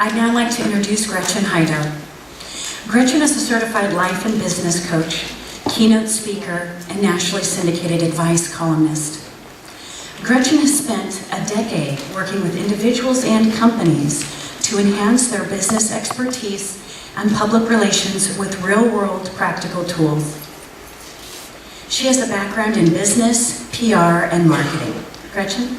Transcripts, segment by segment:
I'd now like to introduce Gretchen Hydo. Gretchen is a certified life and business coach, keynote speaker, and nationally syndicated advice columnist. Gretchen has spent a decade working with individuals and companies to enhance their business expertise and public relations with real-world practical tools. She has a background in business, PR, and marketing. Gretchen?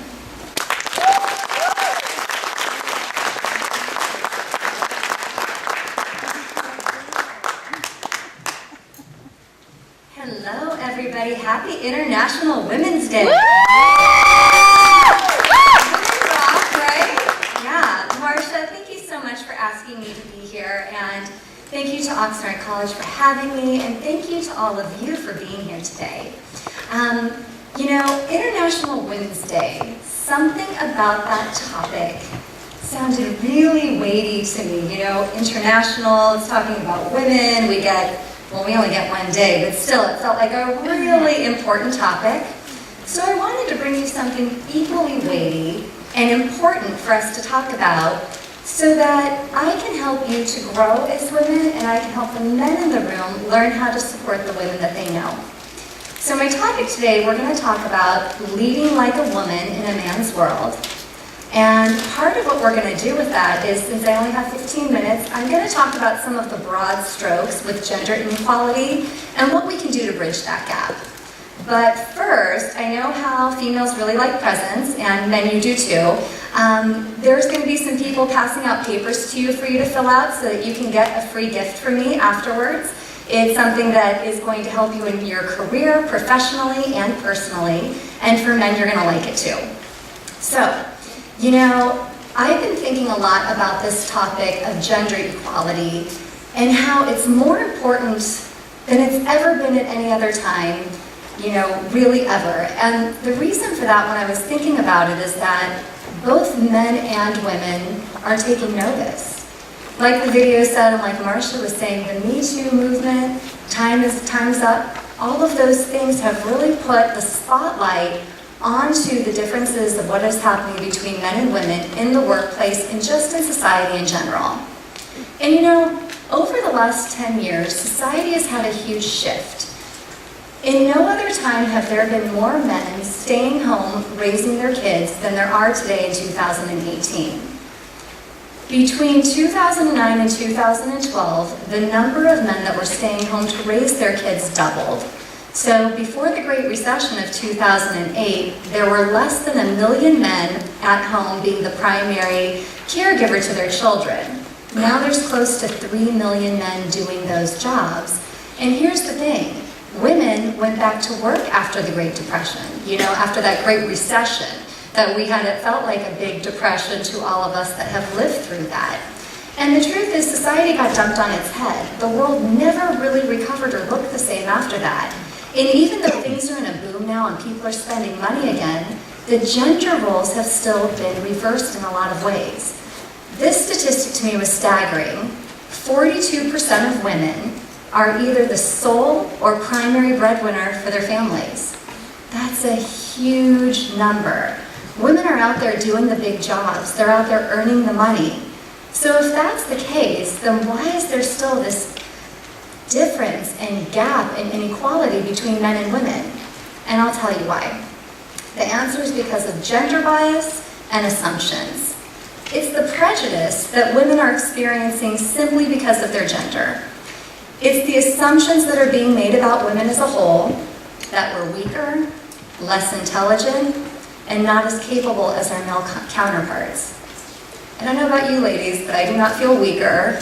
Hello, everybody. Happy International Women's Day. Right? Yeah. Marcia, thank you so much for asking me to be here, and thank you to Oxnard College for having me, and thank you to all of you for being here today. You know, International Women's Day, something about that topic sounded really weighty to me. You know, international, it's talking about women, we only get one day, but still it felt like a really important topic. So I wanted to bring you something equally weighty and important for us to talk about so that I can help you to grow as women and I can help the men in the room learn how to support the women that they know. So my topic today, we're going to talk about leading like a woman in a man's world. And part of what we're going to do with that is, since I only have 15 minutes, I'm going to talk about some of the broad strokes with gender inequality and what we can do to bridge that gap. But first, I know how females really like presents, and men you do too. There's going to be some people passing out papers to you for you to fill out so that you can get a free gift from me afterwards. It's something that is going to help you in your career, professionally and personally, and for men, you're going to like it too. So, you know, I've been thinking a lot about this topic of gender equality and how it's more important than it's ever been at any other time, you know, really ever. And the reason for that when I was thinking about it is that both men and women are taking notice. Like the video said, and like Marcia was saying, the Me Too movement, Time's Up, all of those things have really put the spotlight onto the differences of what is happening between men and women in the workplace and just in society in general. And you know, over the last 10 years, society has had a huge shift. In no other time have there been more men staying home raising their kids than there are today in 2018. Between 2009 and 2012, the number of men that were staying home to raise their kids doubled. So before the Great Recession of 2008, there were less than 1 million men at home being the primary caregiver to their children. Now there's close to 3 million men doing those jobs. And here's the thing, women went back to work after the Great Depression, you know, after that Great Recession that we had. It felt like a big depression to all of us that have lived through that. And the truth is, society got dumped on its head. The world never really recovered or looked the same after that. And even though things are in a boom now and people are spending money again, the gender roles have still been reversed in a lot of ways. This statistic to me was staggering. 42% of women are either the sole or primary breadwinner for their families. That's a huge number. Women are out there doing the big jobs. They're out there earning the money. So if that's the case, then why is there still this difference and gap and inequality between men and women? And I'll tell you why. The answer is because of gender bias and assumptions. It's the prejudice that women are experiencing simply because of their gender. It's the assumptions that are being made about women as a whole, that we're weaker, less intelligent, and not as capable as our male counterparts. I don't know about you ladies, but I do not feel weaker,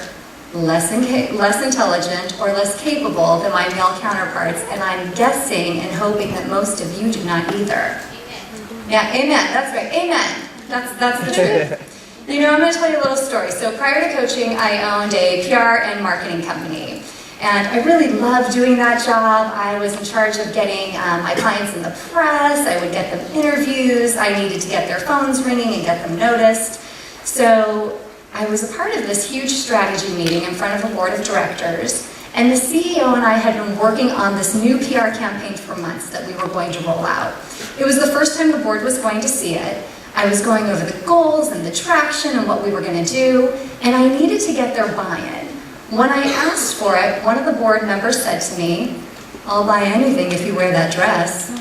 less intelligent, or less capable than my male counterparts, and I'm guessing and hoping that most of you do not either. Amen. Yeah, amen, that's right, amen. That's the truth. You know, I'm going to tell you a little story. So prior to coaching, I owned a PR and marketing company. And I really loved doing that job. I was in charge of getting my clients in the press. I would get them interviews. I needed to get their phones ringing and get them noticed. So I was a part of this huge strategy meeting in front of a board of directors. And the CEO and I had been working on this new PR campaign for months that we were going to roll out. It was the first time the board was going to see it. I was going over the goals and the traction and what we were going to do, and I needed to get their buy-in. When I asked for it, one of the board members said to me, "I'll buy anything if you wear that dress."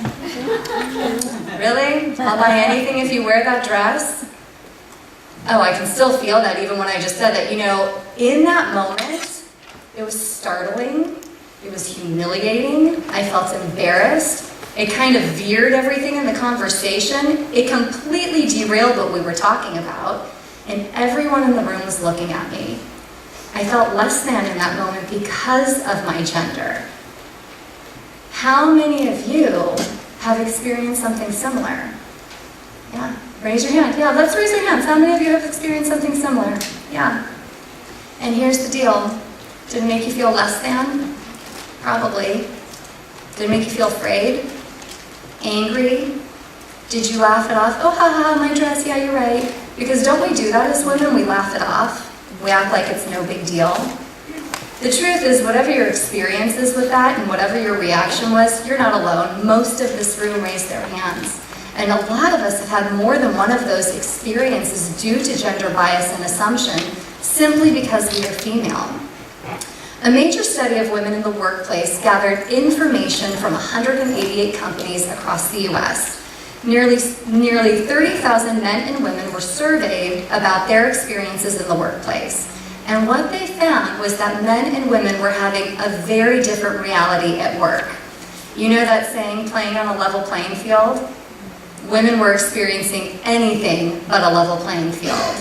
Really? I'll buy anything if you wear that dress? Oh, I can still feel that even when I just said that. You know, in that moment, it was startling, it was humiliating, I felt embarrassed. It kind of veered everything in the conversation. It completely derailed what we were talking about, and everyone in the room was looking at me. I felt less than in that moment because of my gender. How many of you have experienced something similar? Yeah, raise your hand. Yeah, let's raise your hands. How many of you have experienced something similar? Yeah. And here's the deal. Did it make you feel less than? Probably. Did it make you feel afraid? Angry? Did you laugh it off? Oh, haha, my dress, yeah, you're right. Because don't we do that as women? We laugh it off. We act like it's no big deal. The truth is, whatever your experience is with that and whatever your reaction was, you're not alone. Most of this room raised their hands. And a lot of us have had more than one of those experiences due to gender bias and assumption, simply because we are female. A major study of women in the workplace gathered information from 188 companies across the U.S. Nearly 30,000 men and women were surveyed about their experiences in the workplace. And what they found was that men and women were having a very different reality at work. You know that saying, playing on a level playing field? Women were experiencing anything but a level playing field.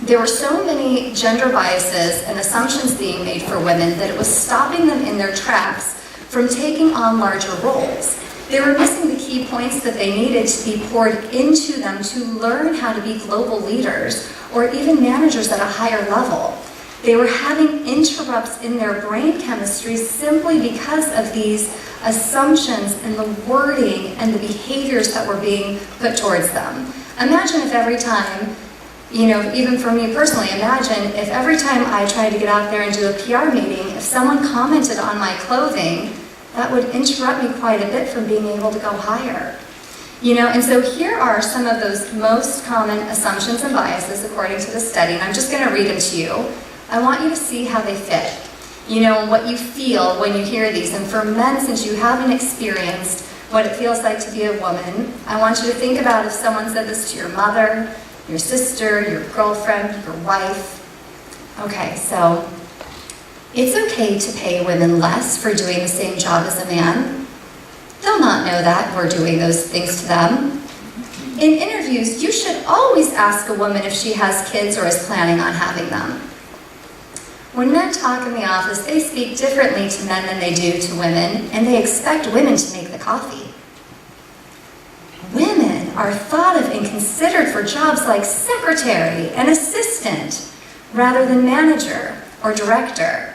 There were so many gender biases and assumptions being made for women that it was stopping them in their tracks from taking on larger roles. They were missing the key points that they needed to be poured into them to learn how to be global leaders or even managers at a higher level. They were having interrupts in their brain chemistry simply because of these assumptions and the wording and the behaviors that were being put towards them. Imagine if every time, you know, even for me personally, imagine if every time I tried to get out there and do a PR meeting, if someone commented on my clothing, that would interrupt me quite a bit from being able to go higher. You know, and so here are some of those most common assumptions and biases according to the study, and I'm just going to read them to you. I want you to see how they fit, you know, and what you feel when you hear these. And for men, since you haven't experienced what it feels like to be a woman, I want you to think about if someone said this to your mother, your sister, your girlfriend, your wife. Okay, so it's okay to pay women less for doing the same job as a man. They'll not know that we're doing those things to them. In interviews, you should always ask a woman if she has kids or is planning on having them. When men talk in the office, they speak differently to men than they do to women, and they expect women to make the coffee. Women are thought of and considered for jobs like secretary and assistant, rather than manager or director.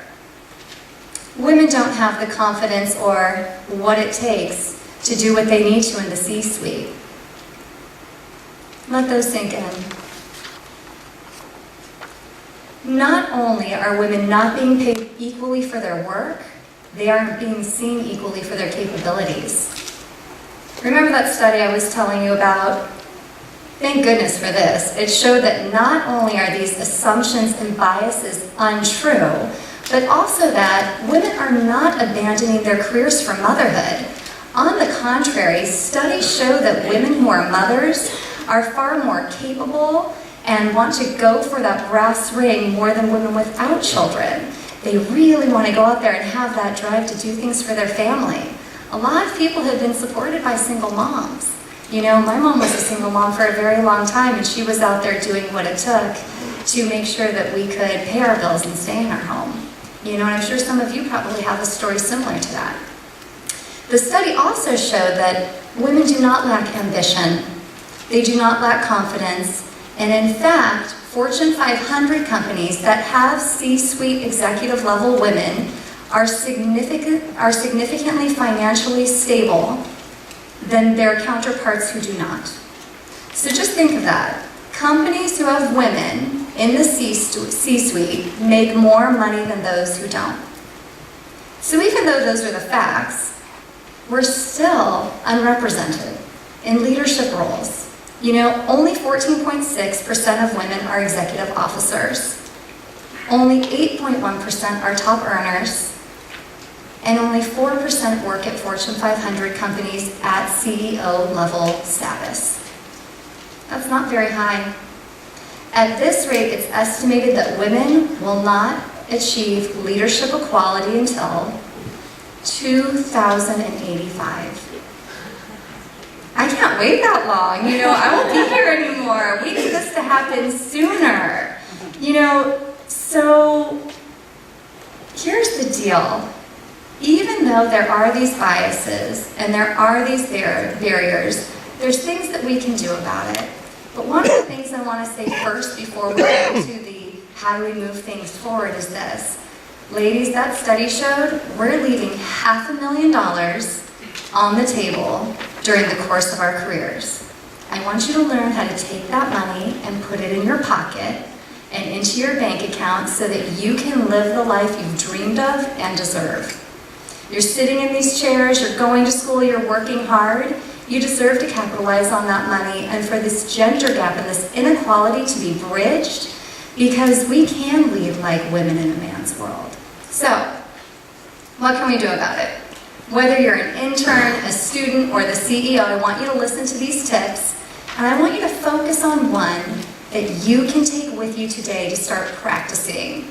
Women don't have the confidence or what it takes to do what they need to in the C-suite. Let those sink in. Not only are women not being paid equally for their work, they aren't being seen equally for their capabilities. Remember that study I was telling you about? Thank goodness for this. It showed that not only are these assumptions and biases untrue, but also that women are not abandoning their careers for motherhood. On the contrary, studies show that women who are mothers are far more capable and want to go for that brass ring more than women without children. They really want to go out there and have that drive to do things for their family. A lot of people have been supported by single moms. You know, my mom was a single mom for a very long time, and she was out there doing what it took to make sure that we could pay our bills and stay in our home. You know, and I'm sure some of you probably have a story similar to that. The study also showed that women do not lack ambition. They do not lack confidence. And in fact, Fortune 500 companies that have C-suite executive level women are significantly financially stable than their counterparts who do not. So just think of that. Companies who have women in the C-suite make more money than those who don't. So even though those are the facts, we're still unrepresented in leadership roles. You know, only 14.6% of women are executive officers. Only 8.1% are top earners. And only 4% work at Fortune 500 companies at CEO level status. That's not very high. At this rate, it's estimated that women will not achieve leadership equality until 2085. I can't wait that long, you know, I won't be here anymore. We need this to happen sooner. You know, so here's the deal. Even though there are these biases and there are these barriers, there's things that we can do about it. But one of the things I want to say first before we get into the how do we move things forward is this. Ladies, that study showed we're leaving $500,000 on the table during the course of our careers. I want you to learn how to take that money and put it in your pocket and into your bank account so that you can live the life you've dreamed of and deserve. You're sitting in these chairs, you're going to school, you're working hard. You deserve to capitalize on that money and for this gender gap and this inequality to be bridged, because we can lead like women in a man's world. So, what can we do about it? Whether you're an intern, a student, or the CEO, I want you to listen to these tips, and I want you to focus on one that you can take with you today to start practicing.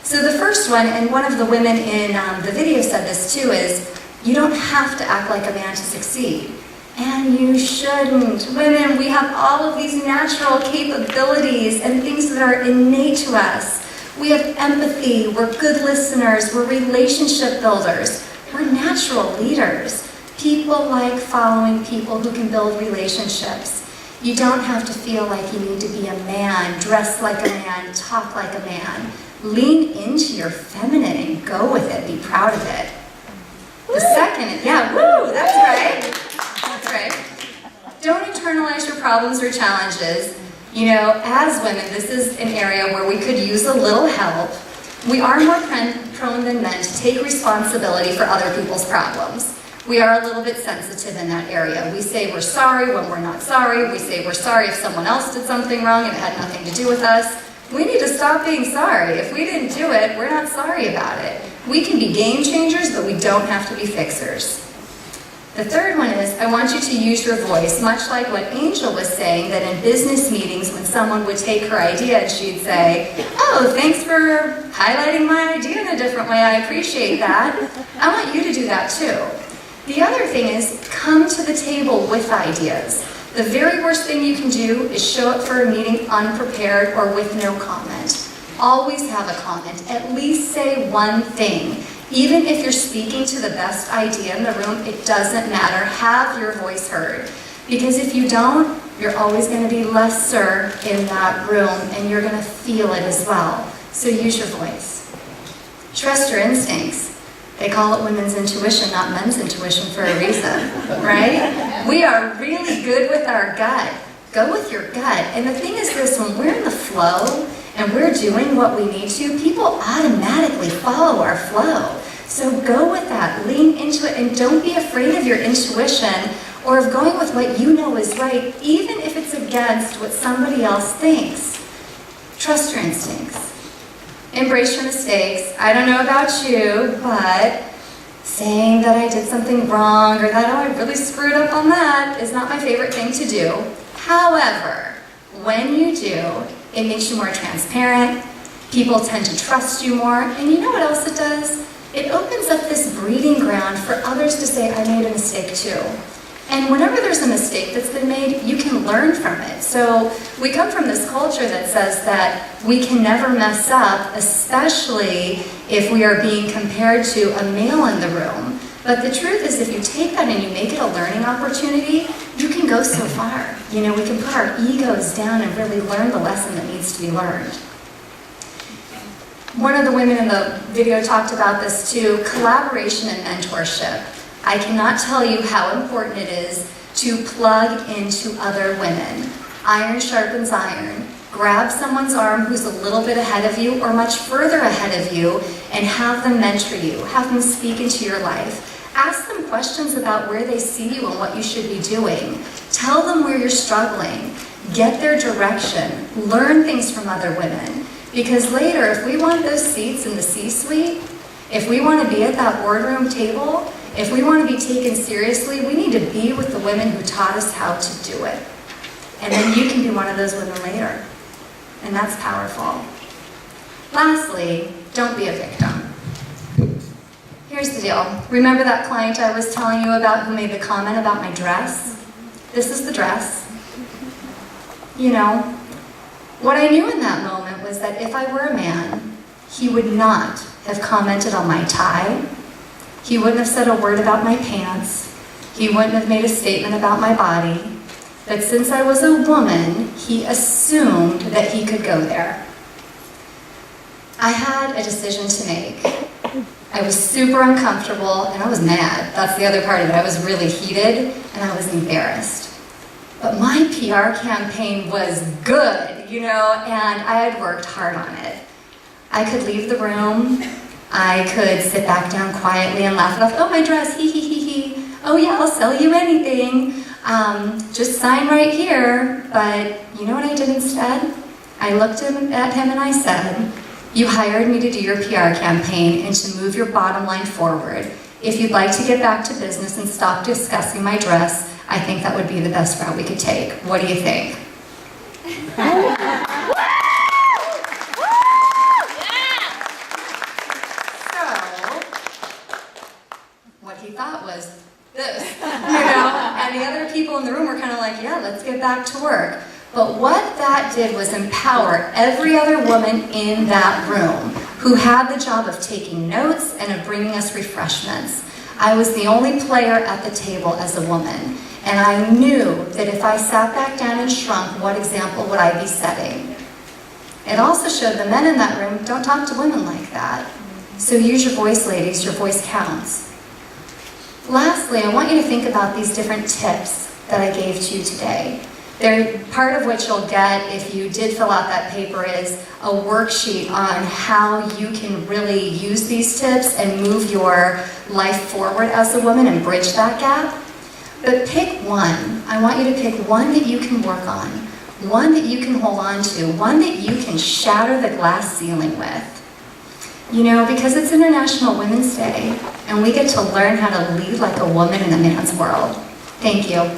So the first one, and one of the women in the video said this too, is you don't have to act like a man to succeed. And you shouldn't. Women, we have all of these natural capabilities and things that are innate to us. We have empathy, we're good listeners, we're relationship builders, we're natural leaders. People like following people who can build relationships. You don't have to feel like you need to be a man, dress like a man, talk like a man. Lean into your feminine and go with it, be proud of it. The second, yeah, woo, that's right. That's right. Don't internalize your problems or challenges. You know, as women, this is an area where we could use a little help. We are more prone than men to take responsibility for other people's problems. We are a little bit sensitive in that area. We say we're sorry when we're not sorry. We say we're sorry if someone else did something wrong and it had nothing to do with us. We need to stop being sorry. If we didn't do it, we're not sorry about it. We can be game changers, but we don't have to be fixers. The third one is, I want you to use your voice, much like what Angel was saying, that in business meetings, when someone would take her idea and she'd say, oh, thanks for highlighting my idea in a different way, I appreciate that. I want you to do that too. The other thing is, come to the table with ideas. The very worst thing you can do is show up for a meeting unprepared or with no comment. Always have a comment. At least say one thing. Even if you're speaking to the best idea in the room, it doesn't matter. Have your voice heard. Because if you don't, you're always going to be lesser in that room and you're going to feel it as well. So use your voice. Trust your instincts. They call it women's intuition, not men's intuition for a reason, right? We are really good with our gut. Go with your gut. And the thing is this, when we're in the flow and we're doing what we need to, people automatically follow our flow. So go with that, lean into it, and don't be afraid of your intuition or of going with what you know is right, even if it's against what somebody else thinks. Trust your instincts. Embrace your mistakes. I don't know about you, but saying that I did something wrong or that, oh, I really screwed up on that is not my favorite thing to do. However, when you do, it makes you more transparent. People tend to trust you more. And you know what else it does? It opens up this breeding ground for others to say, I made a mistake too. And whenever there's a mistake that's been made, you can learn from it. So we come from this culture that says that we can never mess up, especially if we are being compared to a male in the room. But the truth is, if you take that and you make it a learning opportunity, you can go so far. You know, we can put our egos down and really learn the lesson that needs to be learned. One of the women in the video talked about this too, collaboration and mentorship. I cannot tell you how important it is to plug into other women. Iron sharpens iron. Grab someone's arm who's a little bit ahead of you or much further ahead of you and have them mentor you. Have them speak into your life. Ask them questions about where they see you and what you should be doing. Tell them where you're struggling. Get their direction. Learn things from other women. Because later, if we want those seats in the C-suite, if we want to be at that boardroom table, if we want to be taken seriously, we need to be with the women who taught us how to do it. And then you can be one of those women later. And that's powerful. Lastly, don't be a victim. Here's the deal. Remember that client I was telling you about who made the comment about my dress? This is the dress. You know, what I knew in that moment was that if I were a man, he would not have commented on my tie. He wouldn't have said a word about my pants. He wouldn't have made a statement about my body. But since I was a woman, he assumed that he could go there. I had a decision to make. I was super uncomfortable and I was mad. That's the other part of it. I was really heated and I was embarrassed. But my PR campaign was good, you know, and I had worked hard on it. I could leave the room. I could sit back down quietly and laugh it off. Oh, my dress, hee hee hee hee. Oh yeah, I'll sell you anything. Just sign right here. But you know what I did instead? I looked at him and I said, you hired me to do your PR campaign and to move your bottom line forward. If you'd like to get back to business and stop discussing my dress, I think that would be the best route we could take. What do you think? What he thought was this, you know, and the other people in the room were kind of like, yeah, let's get back to work. But what that did was empower every other woman in that room who had the job of taking notes and of bringing us refreshments. I was the only player at the table as a woman, and I knew that if I sat back down and shrunk, what example would I be setting? It also showed the men in that room, don't talk to women like that. So use your voice, ladies, your voice counts. Lastly, I want you to think about these different tips that I gave to you today. Part of what you'll get if you did fill out that paper is a worksheet on how you can really use these tips and move your life forward as a woman and bridge that gap. But pick one. I want you to pick one that you can work on, one that you can hold on to, one that you can shatter the glass ceiling with. You know, because it's International Women's Day, and we get to learn how to lead like a woman in a man's world. Thank you.